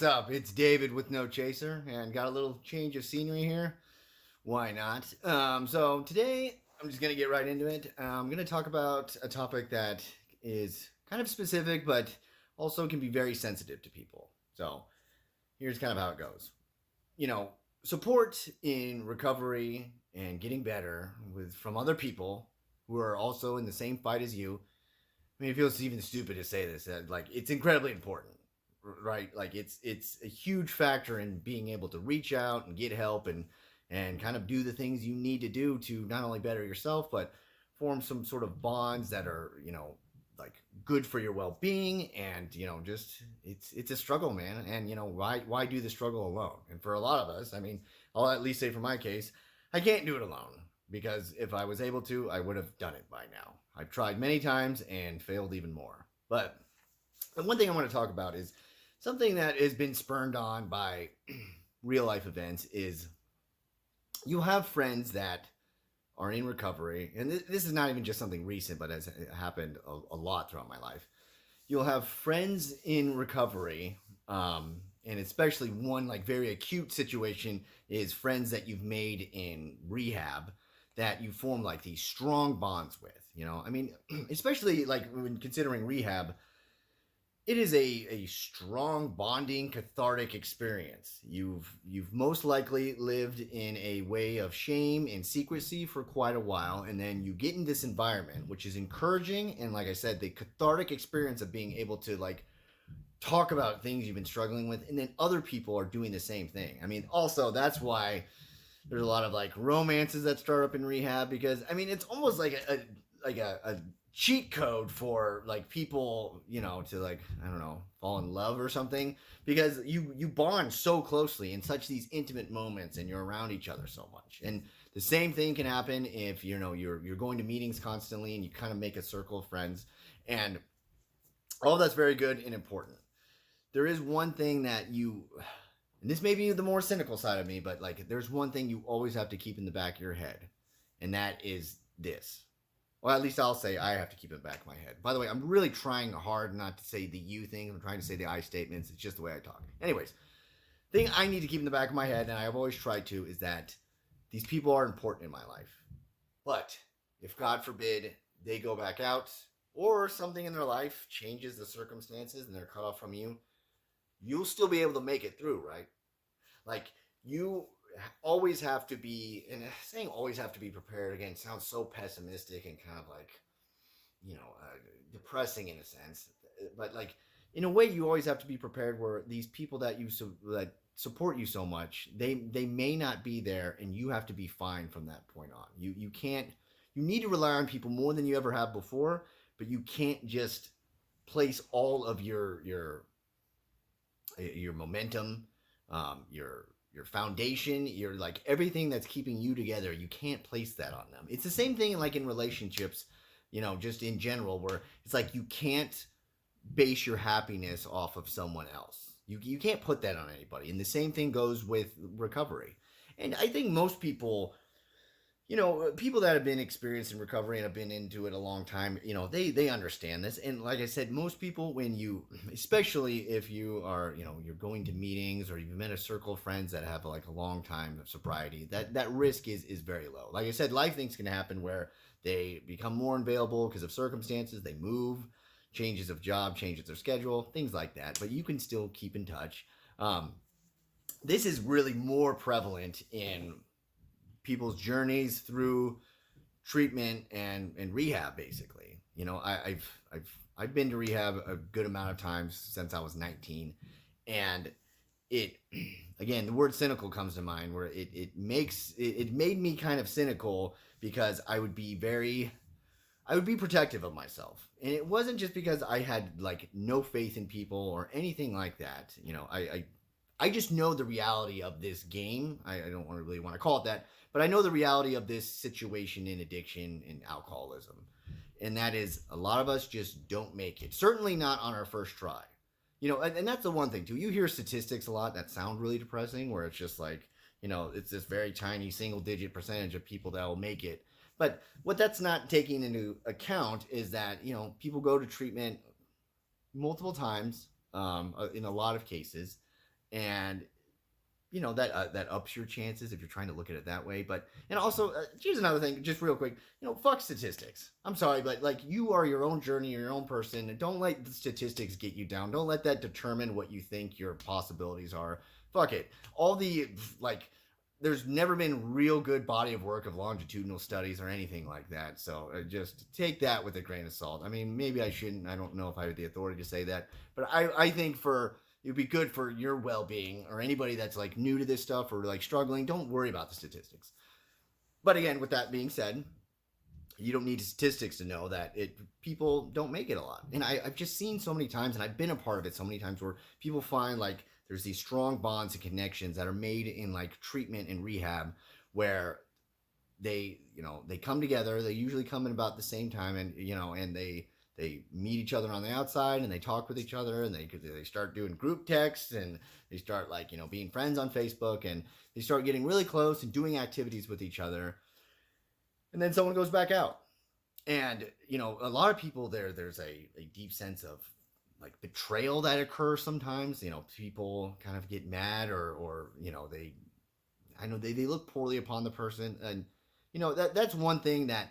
what's up? It's David with No Chaser, and got a little change of scenery here. Why not? So today I'm just gonna get right into it. I'm gonna talk about a topic that is kind of specific, but also can be very sensitive to people. So here's kind of how it goes. You know, support in recovery and getting better with from other people who are also in the same fight as you. I mean, it feels even stupid to say this. Like, it's incredibly important, right? Like, it's a huge factor in being able to reach out and get help and kind of do the things you need to do to not only better yourself but form some sort of bonds that are like good for your well-being. And just it's a struggle, man. And why do the struggle alone? And for a lot of us, I mean, I'll at least say for my case, I can't do it alone, because if I was able to, I would have done it by now. I've tried many times and failed even more. But the one thing I want to talk about is something that has been spurned on by real life events. Is you have friends that are in recovery, and this is not even just something recent, but has happened a lot throughout my life. You'll have friends in recovery, and especially one like very acute situation is friends that you've made in rehab that you form like these strong bonds with. I mean, especially like when considering rehab, it is a strong bonding cathartic experience. You've most likely lived in a way of shame and secrecy for quite a while, and then you get in this environment which is encouraging, and like I said, the cathartic experience of being able to like talk about things you've been struggling with, and then other people are doing the same thing. I mean, also that's why there's a lot of like romances that start up in rehab, because I mean it's almost like a cheat code for like people, to like, I don't know, fall in love or something, because you bond so closely in such these intimate moments, and you're around each other so much. And the same thing can happen if you're going to meetings constantly and you kind of make a circle of friends, and all that's very good and important. There is one thing that and this may be the more cynical side of me, but like there's one thing you always have to keep in the back of your head, and that is this. Well, at least I'll say I have to keep it in the back of my head. By the way, I'm really trying hard not to say the you thing. I'm trying to say the I statements. It's just the way I talk. Anyways, thing I need to keep in the back of my head, and I've always tried to, is that these people are important in my life. But if God forbid they go back out, or something in their life changes the circumstances and they're cut off from you, you'll still be able to make it through, right? Like, you always have to be, and saying always have to be prepared again sounds so pessimistic and kind of like, depressing in a sense. But like, in a way, you always have to be prepared where these people that that support you so much, they may not be there, and you have to be fine from that point on. You can't, you need to rely on people more than you ever have before, but you can't just place all of your momentum, your foundation, your like everything that's keeping you together. You can't place that on them. It's the same thing like in relationships, just in general, where it's like you can't base your happiness off of someone else. You can't put that on anybody. And the same thing goes with recovery. And I think most people, people that have been experienced in recovery and have been into it a long time, they understand this. And like I said, most people, when you, especially if you are, you're going to meetings or you've met a circle of friends that have like a long time of sobriety, that risk is very low. Like I said, life things can happen where they become more available because of circumstances, they move, changes of job, changes their schedule, things like that. But you can still keep in touch. This is really more prevalent in people's journeys through treatment and rehab. Basically, I've been to rehab a good amount of times since I was 19, and it, again, the word cynical comes to mind, where it made me kind of cynical, because I would be protective of myself. And it wasn't just because I had like no faith in people or anything like that. I just know the reality of this game. I don't really want to call it that, but I know the reality of this situation in addiction and alcoholism. And that is, a lot of us just don't make it. Certainly not on our first try. And that's the one thing too. You hear statistics a lot that sound really depressing, where it's just like, it's this very tiny single digit percentage of people that will make it. But what that's not taking into account is that, people go to treatment multiple times, in a lot of cases, and that ups your chances if you're trying to look at it that way. But and also here's another thing, just real quick. Fuck statistics. I'm sorry, but like, you are your own journey, your own person, and don't let the statistics get you down. Don't let that determine what you think your possibilities are. Fuck it. All the like, there's never been real good body of work of longitudinal studies or anything like that. So just take that with a grain of salt. I mean, maybe I shouldn't. I don't know if I have the authority to say that, but I think it would be good for your well-being, or anybody that's like new to this stuff or like struggling. Don't worry about the statistics. But again, with that being said, you don't need statistics to know that people don't make it a lot. And I've just seen so many times, and I've been a part of it so many times, where people find like there's these strong bonds and connections that are made in like treatment and rehab, where they come together. They usually come in about the same time, and they meet each other on the outside, and they talk with each other, and they start doing group texts, and they start like being friends on Facebook, and they start getting really close and doing activities with each other. And then someone goes back out, and a lot of people there's a deep sense of like betrayal that occurs sometimes. People kind of get mad, or they look poorly upon the person, and that's one thing that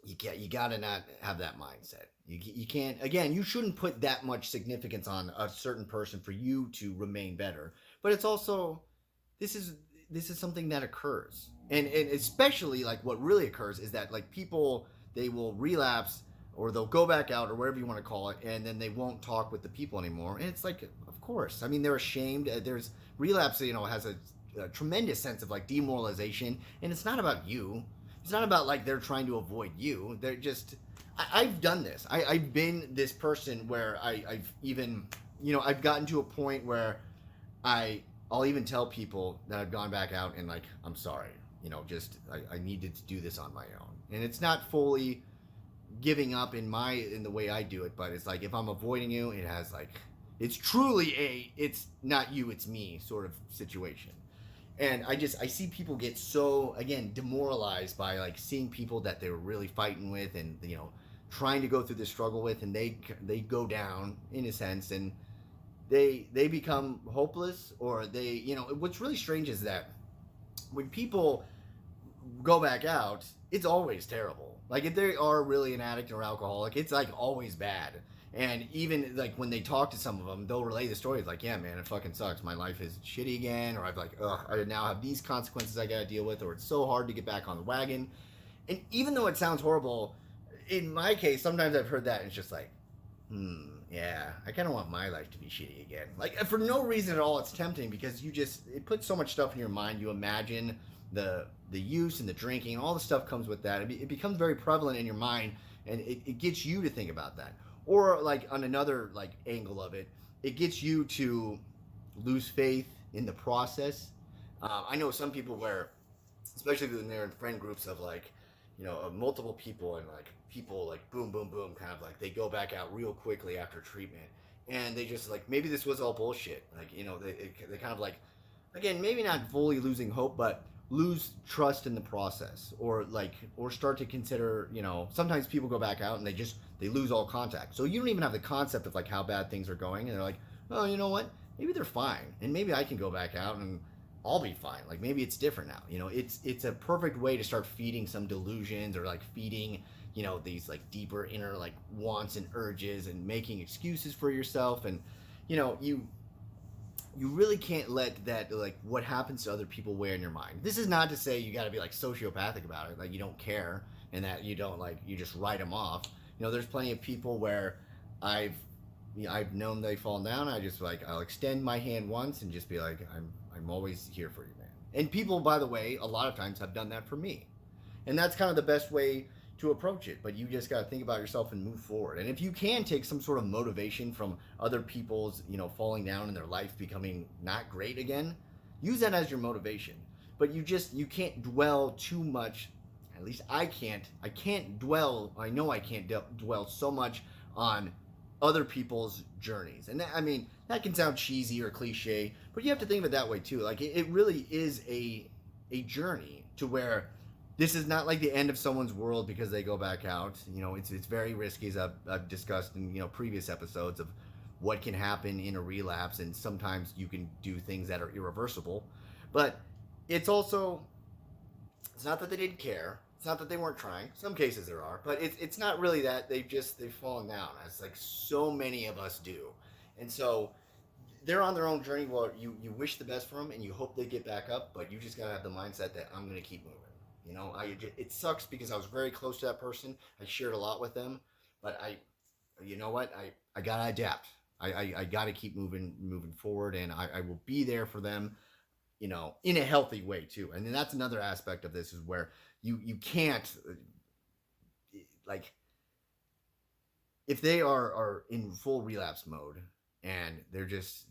you gotta not have that mindset. You can't, again, you shouldn't put that much significance on a certain person for you to remain better. But it's also, this is something that occurs, and especially like what really occurs is that like people, they will relapse, or they'll go back out, or whatever you want to call it, and then they won't talk with the people anymore. And it's like, of course, I mean, they're ashamed. There's relapse, has a tremendous sense of like demoralization, and it's not about you. It's not about like they're trying to avoid you. They're just, I've done this. I've been this person where I've even, I've gotten to a point where I'll even tell people that I've gone back out and like, I'm sorry, I needed to do this on my own. And it's not fully giving up in the way I do it, but it's like, if I'm avoiding you, it has like, it's truly it's not you, it's me sort of situation. And I see people get so, again, demoralized by like seeing people that they were really fighting with, and trying to go through this struggle with, and they go down in a sense, and they become hopeless, or what's really strange is that when people go back out, it's always terrible. Like, if they are really an addict or alcoholic, it's like always bad. And even like when they talk to some of them, they'll relay the stories like, yeah, man, it fucking sucks. My life is shitty again, or I now have these consequences I gotta deal with, or it's so hard to get back on the wagon. And even though it sounds horrible, in my case, sometimes I've heard that and it's just like, yeah, I kind of want my life to be shitty again. Like, for no reason at all, it's tempting, because it puts so much stuff in your mind. You imagine the use and the drinking, and all the stuff comes with that. It becomes very prevalent in your mind, and it gets you to think about that. Or like on another like angle of it, it gets you to lose faith in the process. I know some people where, especially when they're in friend groups of like, multiple people, and like people like boom, boom, boom, kind of like they go back out real quickly after treatment, and they just like, maybe this was all bullshit. Like, they kind of like, again, maybe not fully losing hope, but lose trust in the process, or start to consider, sometimes people go back out and they lose all contact. So you don't even have the concept of like how bad things are going, and they're like, oh, you know what? Maybe they're fine, and maybe I can go back out and I'll be fine. Like, maybe it's different now. It's a perfect way to start feeding some delusions, or like feeding, these like deeper inner like wants and urges, and making excuses for yourself. And you really can't let that, like, what happens to other people weigh in your mind. This is not to say you got to be like sociopathic about it, like you don't care, and that you don't, like, you just write them off. There's plenty of people where I've known they've fallen down. I'll extend my hand once and just be like, I'm always here for you, man. And people, by the way, a lot of times have done that for me, and that's kind of the best way to approach it. But you just got to think about yourself and move forward. And if you can take some sort of motivation from other people's, falling down in their life, becoming not great again, use that as your motivation. But you can't dwell too much. At least I can't dwell. I know I can't dwell so much on other people's journeys. And that can sound cheesy or cliche, but you have to think of it that way too. Like, it really is a journey to where this is not like the end of someone's world because they go back out. It's very risky, as I've discussed in previous episodes, of what can happen in a relapse, and sometimes you can do things that are irreversible. But it's also, it's not that they didn't care. It's not that they weren't trying. Some cases there are, but it's not really that. They've fallen down, as like so many of us do, and so they're on their own journey. Well, you wish the best for them, and you hope they get back up, but you just gotta have the mindset that I'm gonna keep moving. It sucks because I was very close to that person. I shared a lot with them, but you know what? I gotta adapt. I gotta keep moving forward, and I will be there for them, in a healthy way too. And then that's another aspect of this is where you can't, like, if they are in full relapse mode and they're just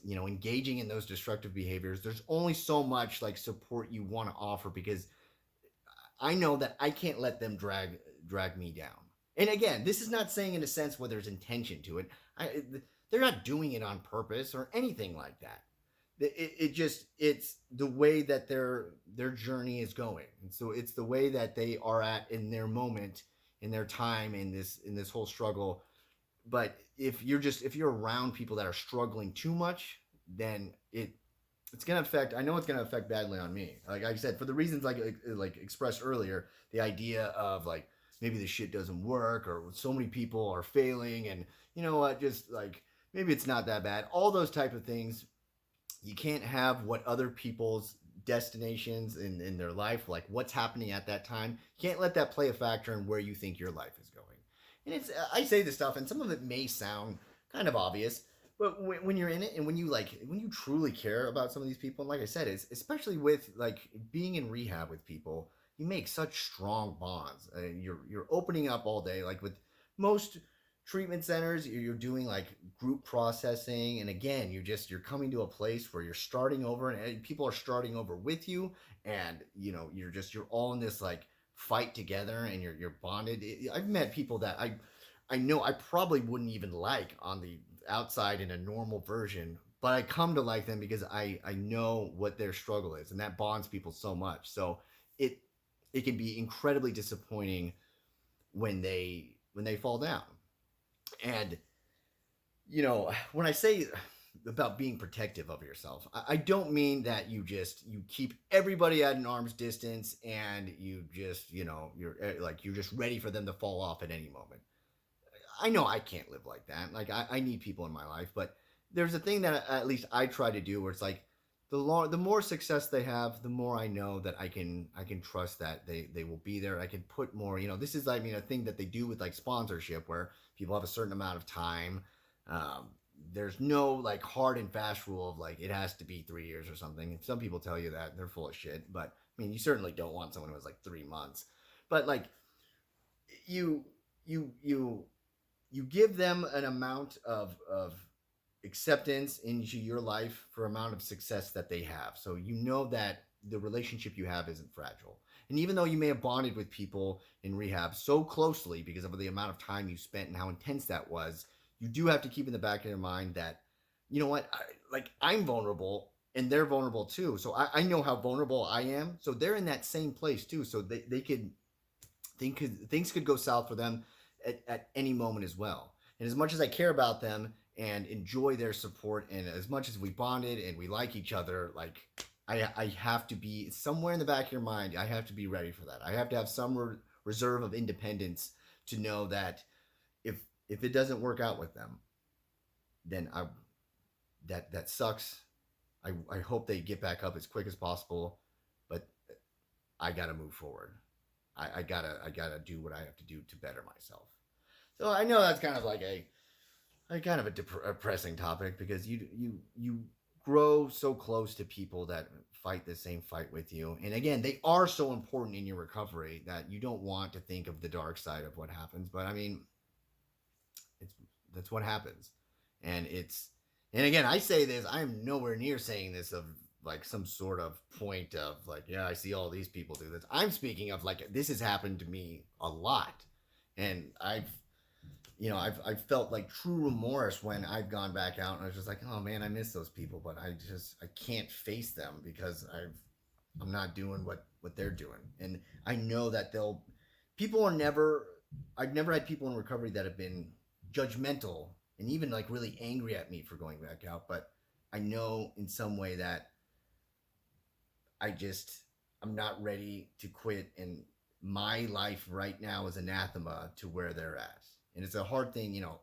engaging in those destructive behaviors, there's only so much like support you want to offer, because I know that I can't let them drag me down. And again, this is not saying in a sense where there's intention to it. They're not doing it on purpose or anything like that. It's the way that their journey is going, and so it's the way that they are at in their moment, in their time, in this whole struggle. But if you're around people that are struggling too much, then it's gonna affect. I know it's gonna affect badly on me. Like I said, for the reasons like expressed earlier, the idea of like maybe the shit doesn't work, or so many people are failing, and you know what, just like maybe it's not that bad. All those type of things. You can't have what other people's destinations in their life, like what's happening at that time. You can't let that play a factor in where you think your life is going. And I say this stuff, and some of it may sound kind of obvious, but when you're in it, and when you truly care about some of these people, and like I said, it's especially with like being in rehab with people, you make such strong bonds. You're opening up all day, like with most treatment centers, you're doing like group processing, and again, you're coming to a place where you're starting over, and people are starting over with you, and you're all in this like fight together, and you're bonded. I've met people that I know I probably wouldn't even like on the outside in a normal version, but I come to like them because I know what their struggle is, and that bonds people so much. So it it can be incredibly disappointing when they fall down. And when I say about being protective of yourself, I don't mean that you keep everybody at an arm's distance, and you're just ready for them to fall off at any moment. I know I can't live like that. Like I need people in my life, but there's a thing that at least I try to do, where it's like the more success they have, the more I know that I can trust that they will be there. I can put more. This is, I mean, a thing that they do with like sponsorship, where people have a certain amount of time. Um, there's no like hard and fast rule of like it has to be 3 years or something. If some people tell you that, they're full of shit. But I mean, you certainly don't want someone who has like 3 months. But like you you you you give them an amount of acceptance into your life for amount of success that they have. So you know that the relationship you have isn't fragile. And even though you may have bonded with people in rehab so closely because of the amount of time you spent and how intense that was, you do have to keep in the back of your mind that, you know what, I'm vulnerable and they're vulnerable too. So I know how vulnerable I am. So they're in that same place too. So things could go south for them at any moment as well. And as much as I care about them and enjoy their support, and as much as we bonded and we like each other, like I have to be somewhere in the back of your mind. I have to be ready for that. I have to have some reserve of independence to know that if it doesn't work out with them, then that sucks. I hope they get back up as quick as possible, but I gotta move forward. I gotta do what I have to do to better myself. So I know that's kind of like a kind of a depressing topic, because you grow so close to people that fight the same fight with you, and again, they are so important in your recovery that you don't want to think of the dark side of what happens. But I mean, it's that's what happens, and and again, I say this. I am nowhere near saying this of like some sort of point of like, yeah, I see all these people do this. I'm speaking of like this has happened to me a lot, and I've felt like true remorse when I've gone back out, and I was just like, oh man, I miss those people, but I can't face them because I'm not doing what they're doing, and I know that people are never. I've never had people in recovery that have been judgmental and even like really angry at me for going back out. But I know in some way that I'm not ready to quit, and my life right now is anathema to where they're at. And it's a hard thing, you know.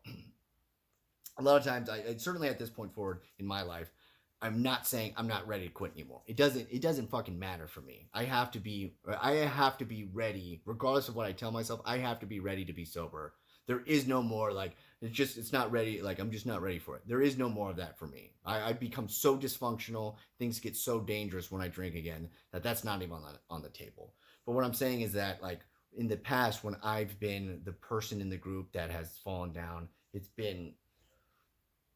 A lot of times, I certainly at this point forward in my life, I'm not saying I'm not ready to quit anymore. It doesn't fucking matter for me. I have to be ready, regardless of what I tell myself. I have to be ready to be sober. There is no more like it's not ready. Like I'm just not ready for it. There is no more of that for me. I become so dysfunctional. Things get so dangerous when I drink again that's not even on the table. But what I'm saying is that like in the past when I've been the person in the group that has fallen down, it's been,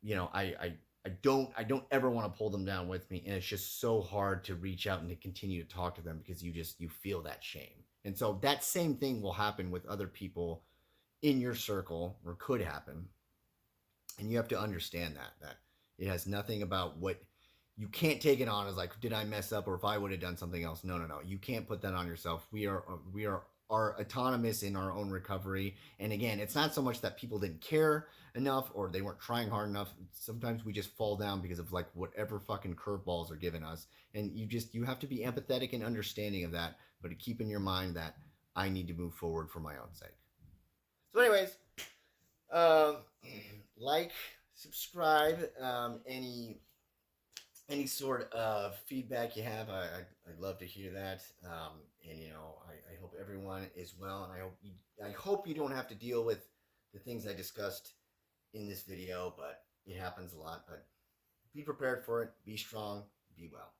you know, I don't ever want to pull them down with me, and it's just so hard to reach out and to continue to talk to them because you feel that shame. And so that same thing will happen with other people in your circle, or could happen. And you have to understand that it has nothing about what you can't take it on as like, did I mess up, or if I would have done something else. No, no, no, you can't put that on yourself. We are autonomous in our own recovery. And again, it's not so much that people didn't care enough or they weren't trying hard enough. Sometimes we just fall down because of like whatever fucking curveballs are given us. And you have to be empathetic and understanding of that, but to keep in your mind that I need to move forward for my own sake. So anyways, um, like, subscribe. Any sort of feedback you have, I'd love to hear that. And you know, I hope everyone is well, and I hope you don't have to deal with the things I discussed in this video, but it happens a lot. But be prepared for it. Be strong. Be well.